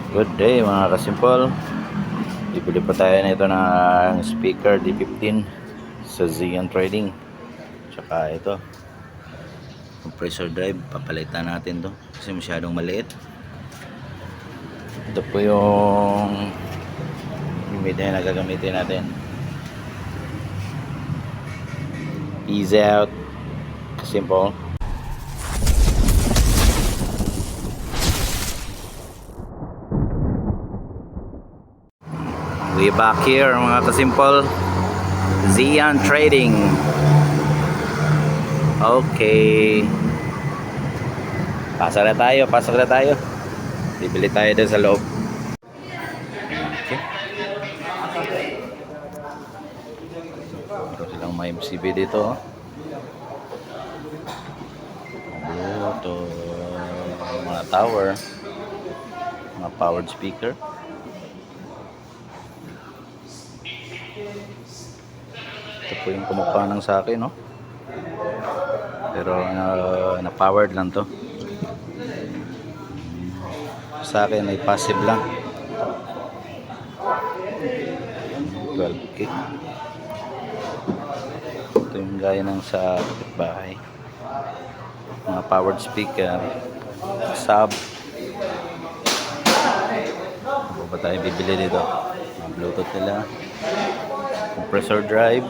Good day mga kasimple. Bibili pa tayo nito ng speaker D15 sa Xeon Trading. Tsaka ito, compressor drive. Papalitan natin to kasi masyadong maliit. Ito po yung media na gagamitin natin. Ease out kasimple. We back here mga kasimple, Xeon Trading. Okay, pasok na tayo. Bibili tayo doon sa loob. Okay. Meron silang may MCB dito. Ito, mga tower, mga powered speaker. Ito po yung kumukha ng sa akin, no? Pero na-powered lang to. Sa akin ay passive lang. 12K. Ito yung gaya ng sa bahay. Mga powered speaker, sub. Ano ba tayo bibili dito? Mga Bluetooth nila. Compressor drive.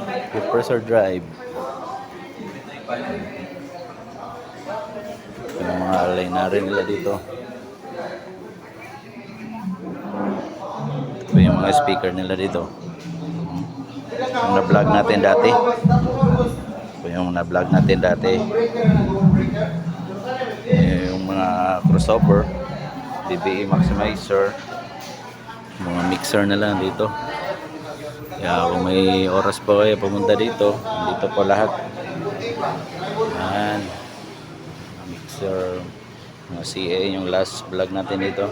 Yung mga alay na rin nila dito. Ito yung mga speaker nila dito. Yung na-vlog natin dati. Yung mga crossover, DBE maximizer, mga mixer na lang dito. Kaya kung may oras pa kayo pumunta dito po lahat. Yan, mixer, mga CA, yung last vlog natin dito.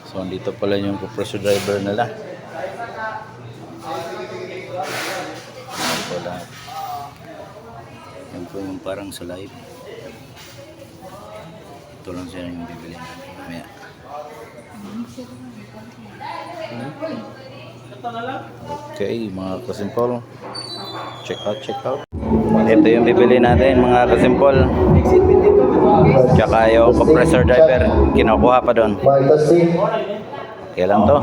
So dito pala yung compressor driver nila. Yan po lahat. Yan po yung parang sa live. Ito lang siya yung bibili natin mamaya. Okay mga kasimple, check out. Ito yung bibili natin mga kasimple. Tsaka yung compressor driver kinukuha pa doon. Okay lang to.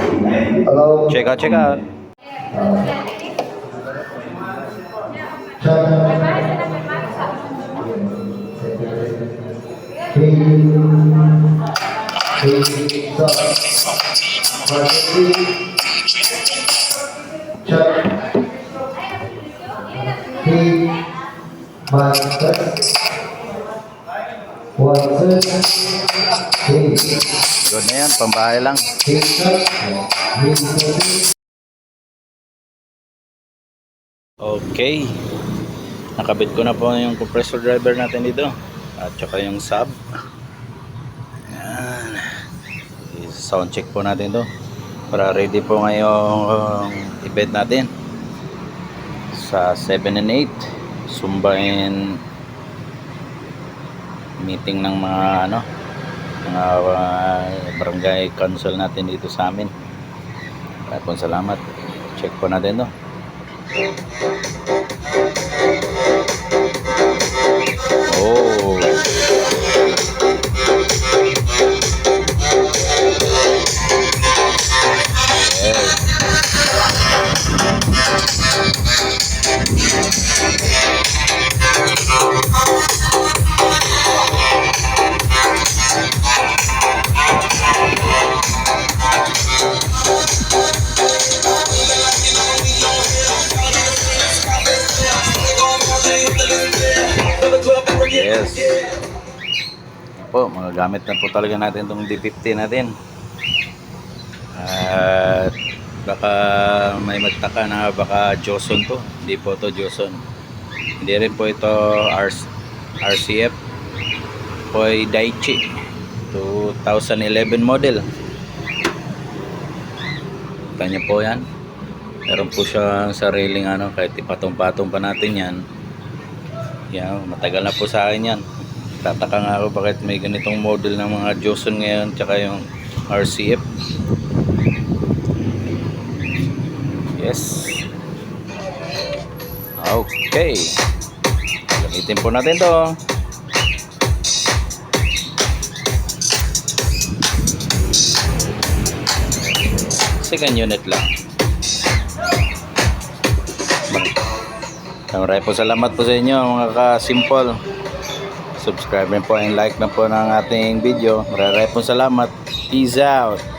Check out. Good na yan, pambahay lang. Okay, nakabit ko na po yung compressor driver natin dito at saka yung sub. Yan, sound check po natin to para ready po ngayong event natin sa 7 and 8 Sumbain meeting ng mga barangay council natin dito sa amin. Kaya po salamat. Check po natin to. Oh, yes. Po, magagamit na po talaga natin itong D50 natin. At baka may magtaka na baka Joson to. Hindi po to Joson. Hindi rin po ito RCF. Po ay Daichi 2011 model. Kanya po yan. Meron po siyang sariling kahit ipatong-patong pa natin yan. Yan, matagal na po sa akin yan. Nagtataka nga ako bakit may ganitong model ng mga Joson ngayon tsaka yung RCF. Yes. Okay. Gamitin po natin to. Second unit lang. Maraming po salamat po sa inyo mga ka-simple. Subscribe po and like na po ng ating video. Maraming po salamat. Peace out.